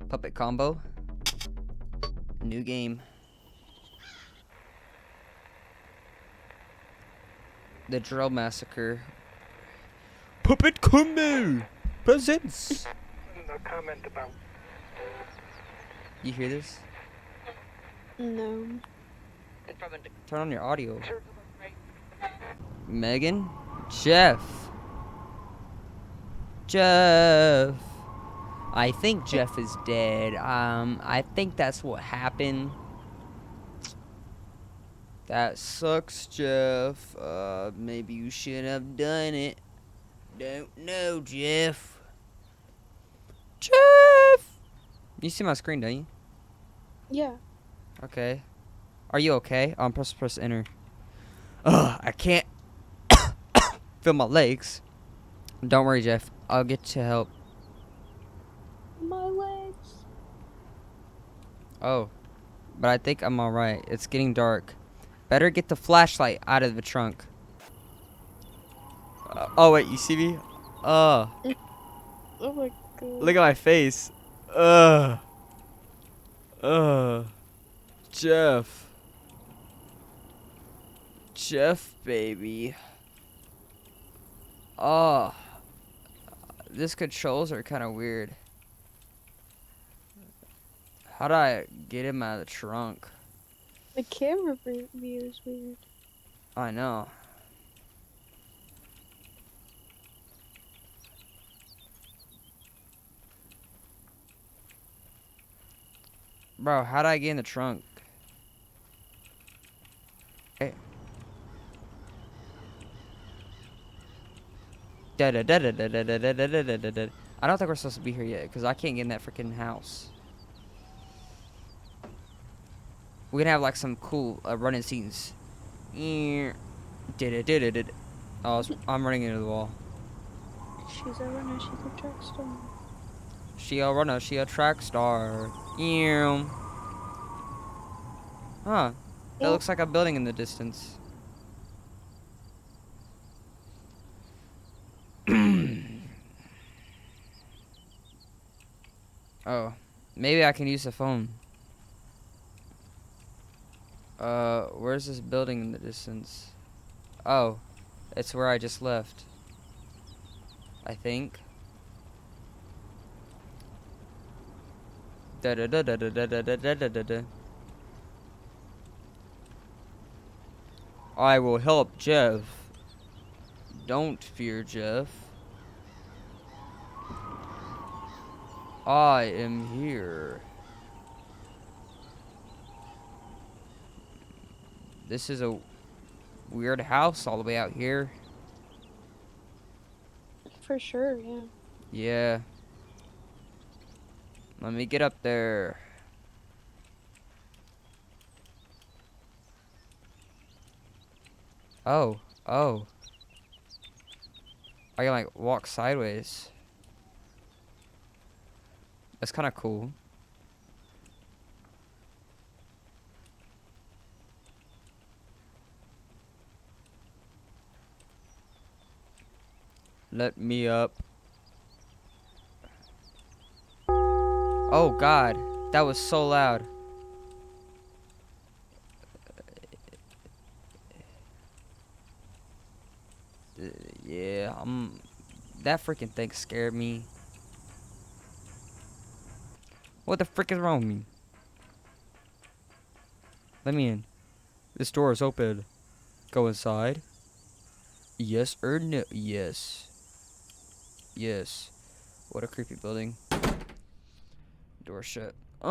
Puppet combo. New game. The Drill Massacre. Puppet combo presents. No comment about. You hear this? No. Turn on your audio. Megan? Jeff. I think Jeff is dead. I think that's what happened. That sucks, Jeff. Maybe you shouldn't have done it. Don't know, Jeff. Jeff! You see my screen, don't you? Yeah. Okay. Are you okay? Press enter. I can't feel my legs. Don't worry, Jeff. I'll get you help. My legs. Oh. But I think I'm alright. It's getting dark. Better get the flashlight out of the trunk. Oh, wait. You see me? Oh my god. Look at my face. Jeff. Jeff, baby. Oh. This controls are kind of weird. How do I get him out of the trunk? The camera view is weird. I know. Bro, how do I get in the trunk? Hey. I don't think we're supposed to be here yet, because I can't get in that freaking house. We're gonna have like some cool running scenes. Oh, I'm running into the wall. She's a runner, she's a track star. She a runner, she a track star. Huh. It looks like a building in the distance. Oh. Maybe I can use the phone. Where's this building in the distance? Oh. It's where I just left. I think. I will help Jeff. Don't fear, Jeff. I am here. This is a weird house all the way out here. For sure, yeah. Yeah. Let me get up there. Oh. I can like walk sideways. That's kind of cool. Let me up. Oh God, that was so loud. Yeah, that freaking thing scared me. What the frick is wrong with me? Let me in. This door is open. Go inside. Yes or no? Yes. Yes. What a creepy building. Door shut. We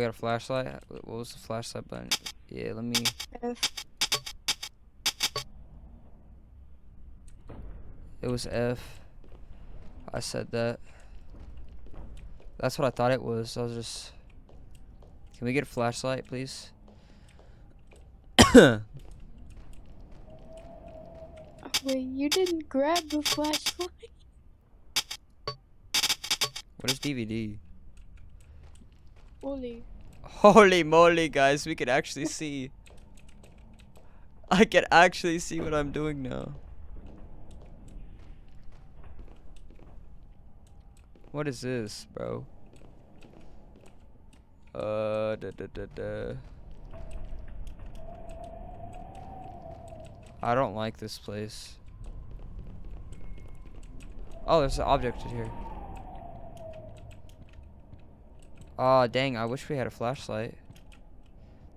got a flashlight. What was the flashlight button? Yeah, let me. F. It was F. I said that. That's what I thought it was. I was just. Can we get a flashlight, please? Oh, wait, you didn't grab the flashlight? What is DVD? Oli. Holy moly, guys, we can actually see. I can actually see what I'm doing now. What is this, bro? I don't like this place. Oh, there's an object in here. Aw, dang, I wish we had a flashlight.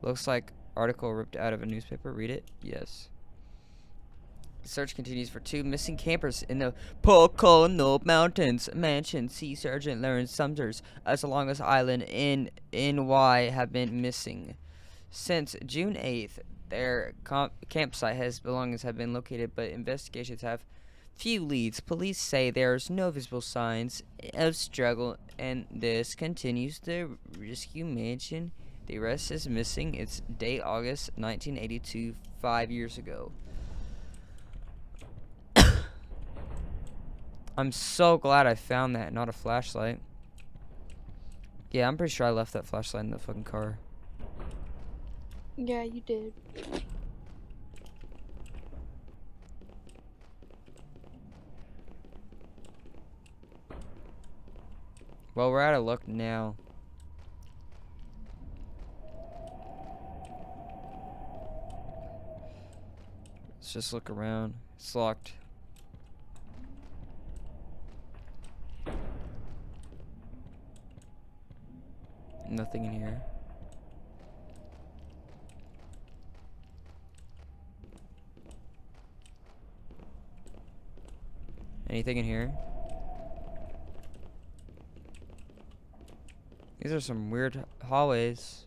Looks like article ripped out of a newspaper. Read it? Yes. The search continues for 2 missing campers in the Pocono Mountains. Mansion Sea Sergeant learns Sumters as long as Island in NY have been missing. Since June 8th, their campsite belongings have been located, but investigations have few leads. Police say there's no visible signs of struggle, and this continues the rescue mansion. The rest is missing. It's date August 1982, 5 years ago. I'm so glad I found that, not a flashlight. Yeah, I'm pretty sure I left that flashlight in the fucking car. Yeah, you did. Well, we're out of luck now. Let's just look around. It's locked. Nothing in here. Anything in here? These are some weird hallways.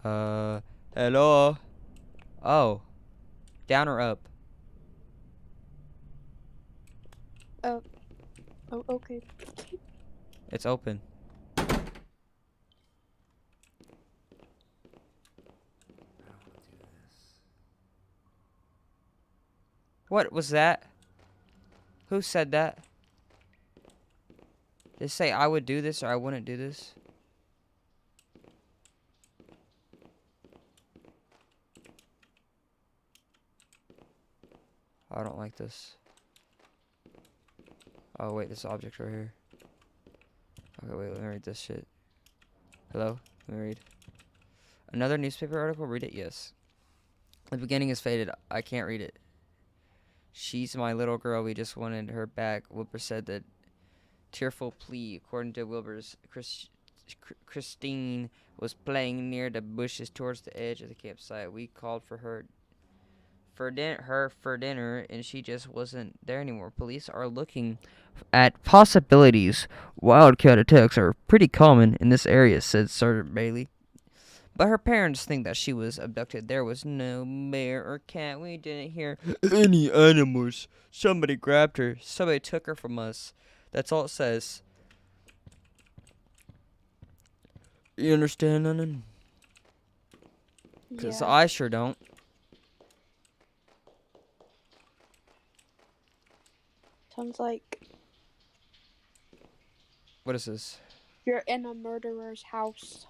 Hello? Oh. Down or up? Oh, okay. It's open. What was that? Who said that? Did it say I would do this or I wouldn't do this? I don't like this. Oh, wait, this object right here. Okay, wait, let me read this shit. Hello? Let me read. Another newspaper article? Read it? Yes. The beginning is faded. I can't read it. She's my little girl. We just wanted her back. Wilbur said that tearful plea. According to Wilbur's, Christine was playing near the bushes towards the edge of the campsite. We called for her for dinner, and she just wasn't there anymore. Police are looking at possibilities. Wildcat attacks are pretty common in this area, said Sergeant Bailey. But her parents think that she was abducted. There was no bear or cat. We didn't hear any animals. Somebody grabbed her. Somebody took her from us. That's all it says. You understand, Lennon? Because Yeah. I sure don't. Sounds like What is this? you're in a murderer's house.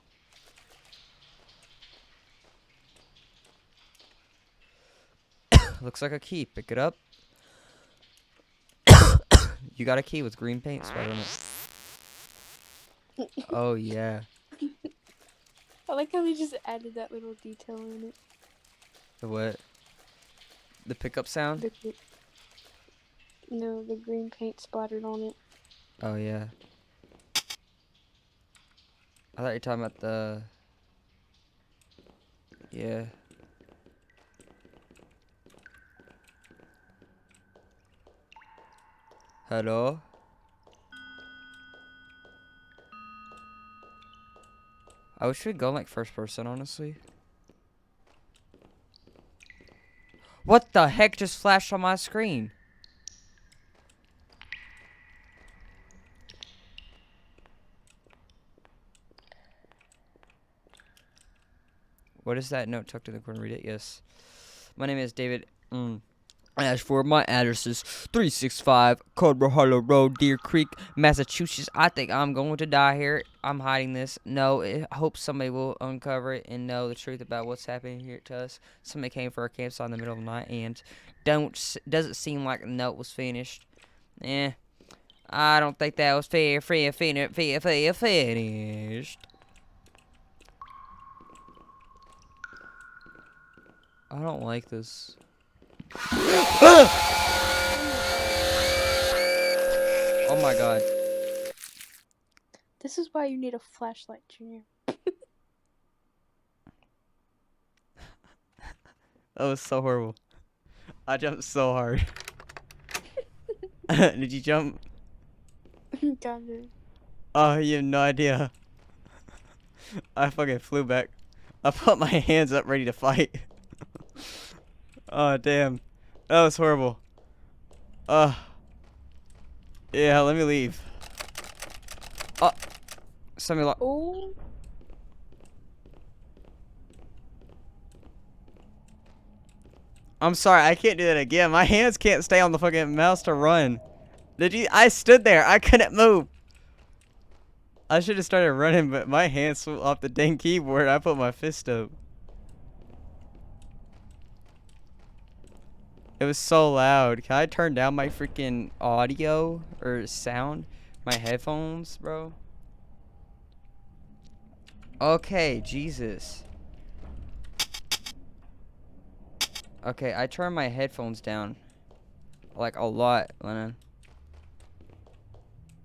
Looks like a key. Pick it up. You got a key with green paint splattered on it. Oh, yeah. I like how they just added that little detail in it. The what? The pickup sound? No, the green paint splattered on it. Oh, yeah. I thought you were talking about the... Yeah. Hello? I wish we'd go like first person, honestly. What the heck just flashed on my screen? What is that note tucked in the corner? Read it. Yes. My name is David. As for my addresses, 365 Cobra Hollow Road, Deer Creek, Massachusetts. I think I'm going to die here. I'm hiding this. No, I hope somebody will uncover it and know the truth about what's happening here to us. Somebody came for our campsite in the middle of the night and doesn't seem like the note was finished. I don't think that was finished. I don't like this. Oh my god. This is why you need a flashlight, Junior. That was so horrible. I jumped so hard. Did you jump? Got it. Oh, you have no idea. I fucking flew back. I put my hands up ready to fight. Oh, damn. That was horrible. Yeah, let me leave. Oh, Oh. I'm sorry, I can't do that again. My hands can't stay on the fucking mouse to run. I stood there. I couldn't move. I should have started running, but my hands flew off the dang keyboard. I put my fist up. It was so loud. Can I turn down my freaking audio or sound? My headphones, bro? Okay, Jesus. Okay, I turned my headphones down. Like, a lot, Lennon.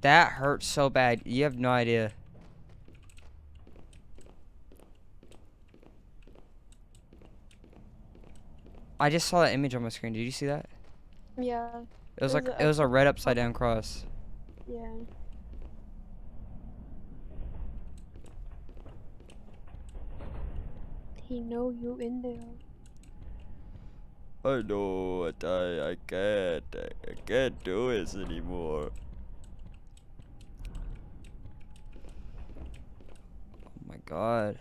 That hurts so bad. You have no idea. I just saw that image on my screen. Did you see that? Yeah. It was like, it was a red upside down cross. Yeah. He know you in there. I know, I can't do this anymore. Oh my god.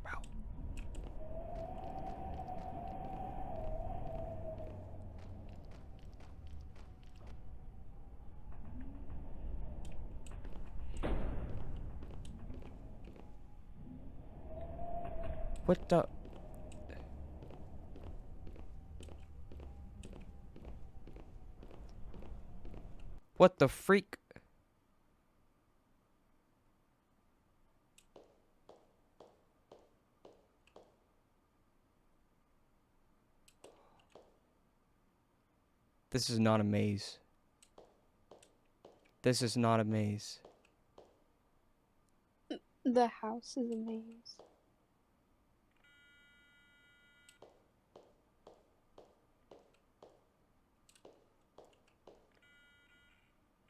Wow. What the? What the freak? This is not a maze. This is not a maze. The house is a maze.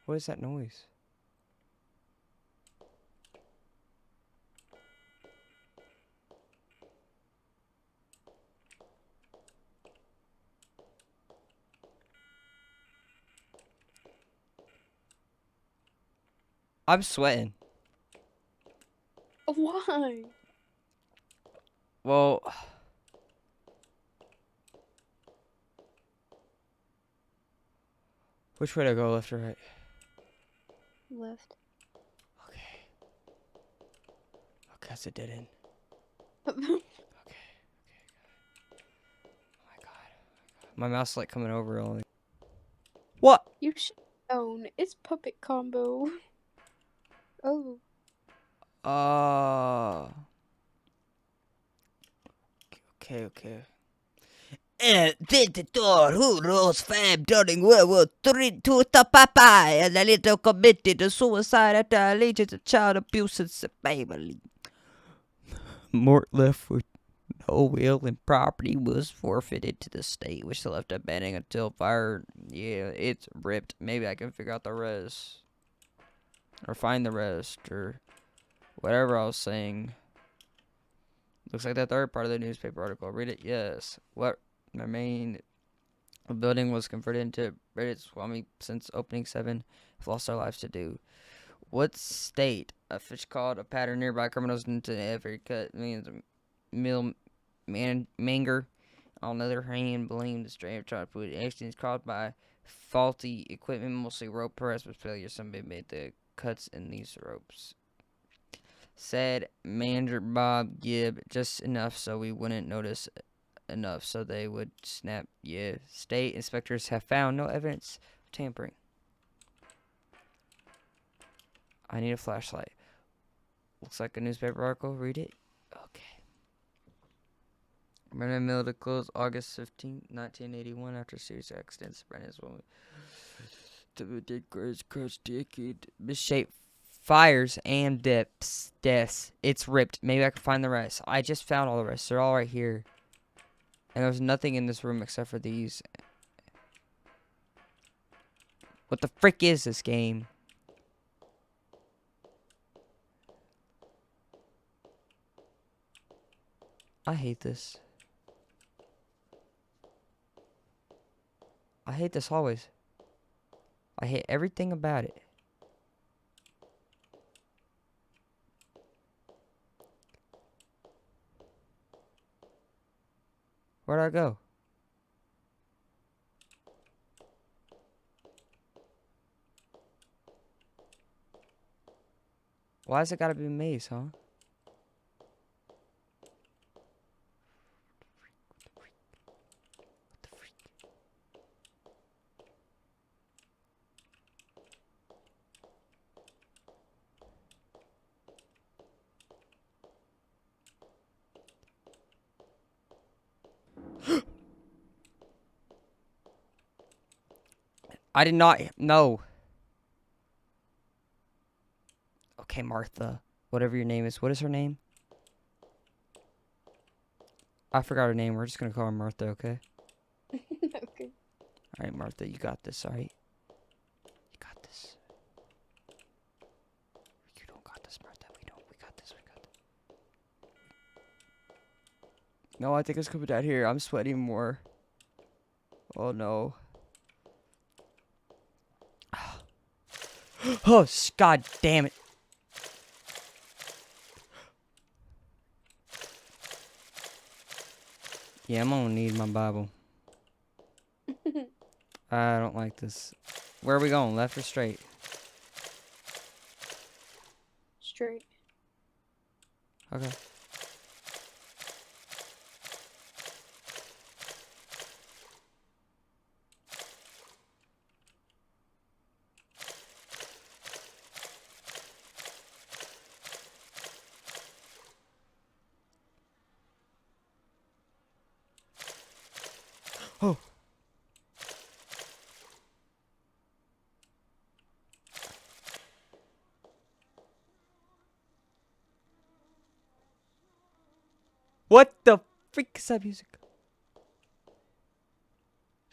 What is that noise? I'm sweating. Why? Well, which way to go, left or right? Left. Okay. Okay, that's a dead end. Okay. Oh my god. My mouse is like coming over all. What? You should own. It's puppet combo. Oh. Okay. Visitor who rose fame during World War III to the Popeye and a little committed to suicide after alleged child abuse in the family. Mort left with no will and property was forfeited to the state, which left abandoned until fire. Yeah, it's ripped. Maybe I can figure out the rest. Or find the rest, or whatever I was saying. Looks like the third part of the newspaper article. Read it. Yes. What remained? The building was converted into Reddit Swami since opening 7. Have lost our lives to do. What state? A fish called a pattern nearby criminals into every cut means a manger. On the other hand, blamed the strain of childhood accidents caused by faulty equipment, mostly rope press with failure. Somebody made the cuts in these ropes. Said Manager Bob Gibb, just enough so we wouldn't notice, enough so they would snap. Yeah, state inspectors have found no evidence of tampering. I need a flashlight. Looks like a newspaper article. Read it. Okay. Brennan Mill to close August 15, 1981 after a serious accident. Brennan's woman. Crush decade. Misshape fires and deaths. It's ripped. Maybe I can find the rest. I just found all the rest. They're all right here. And there's nothing in this room except for these. What the frick is this game? I hate this. I hate this always. I hate everything about it. Where'd I go? Why's it gotta be a maze, huh? What the freak? I did not know. Okay, Martha. Whatever your name is. What is her name? I forgot her name. We're just gonna call her Martha, okay? Okay. Alright, Martha, you got this, alright? You got this. You don't got this, Martha. We don't. We got this. We got this. No, I think it's coming down here. I'm sweating more. Oh, no. Oh, God damn it. Yeah, I'm gonna need my Bible. I don't like this. Where are we going? Left or straight? Straight. Okay. Oh. What the freak is that music?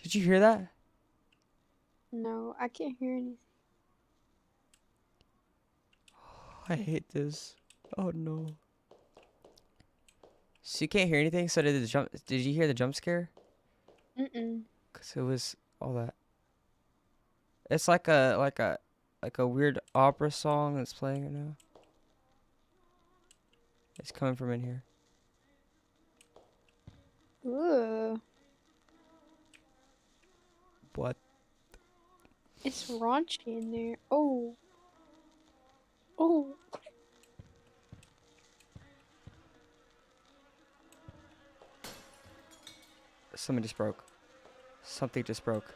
Did you hear that? No, I can't hear anything. I hate this. Oh no. So you can't hear anything? So did you hear the jump scare? Mm-mm. Cause it was all that. It's like a weird opera song that's playing right now. It's coming from in here. Ugh. What? It's raunchy in there. Oh. Oh. Something just broke. Something just broke.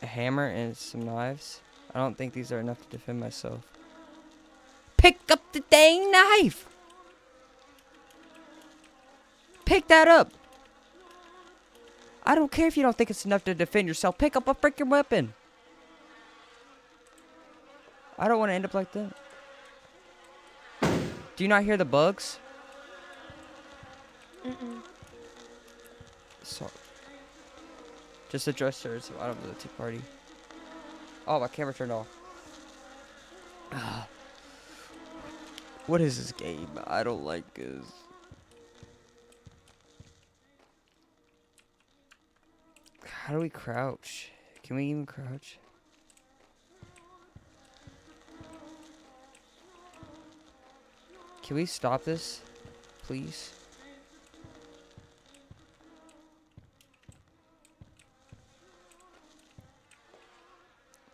A hammer and some knives. I don't think these are enough to defend myself. Pick up the dang knife! Pick that up! I don't care if you don't think it's enough to defend yourself. Pick up a freaking weapon! I don't want to end up like that. Do you not hear the bugs? Mm-mm. So, just address her so I don't do the tea party. Oh, my camera turned off. What is this game? I don't like this. How do we crouch? Can we even crouch? Can we stop this, please?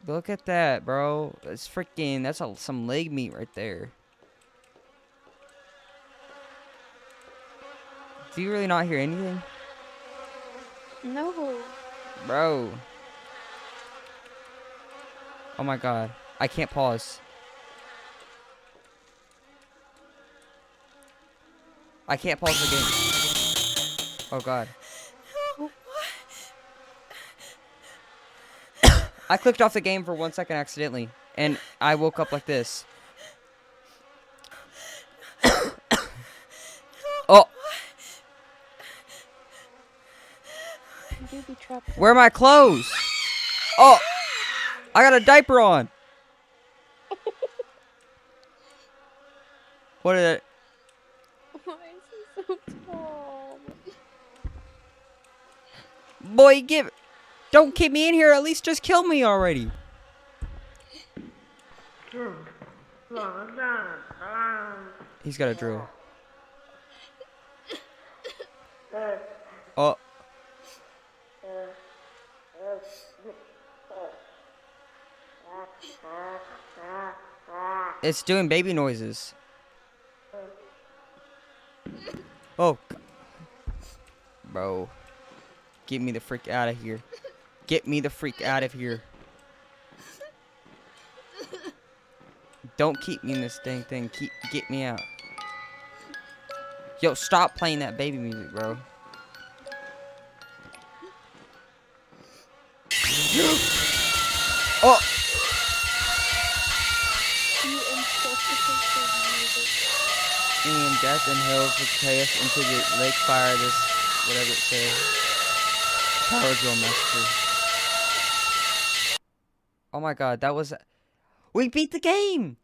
Look at that, bro. It's freaking, that's some leg meat right there. Do you really not hear anything? No. Bro. Oh my god. I can't pause. I can't pause the game. Oh god. I clicked off the game for 1 second accidentally, and I woke up like this. Oh, You do be trapped. where are my clothes? Oh, I got a diaper on. What did it? Why is he so tall? Boy, don't keep me in here. At least just kill me already. He's got a drill. Oh. It's doing baby noises. Oh. Bro. Get me the freak out of here. Get me the freak out of here. Don't keep me in this dang thing. Get me out. Yo, stop playing that baby music, bro. Oh. And death and hell will carry us into the lake fire. This, whatever it says. Power Drill Massacre. Oh my god, that was. We beat the game!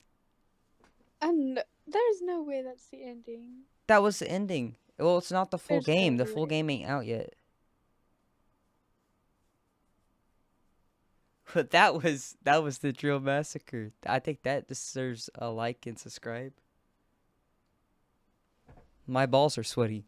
And there's no way that's the ending. That was the ending. Well, it's not the full There's no game. The way. full game ain't out yet. But that was the Drill Massacre. I think that deserves a like and subscribe. My balls are sweaty.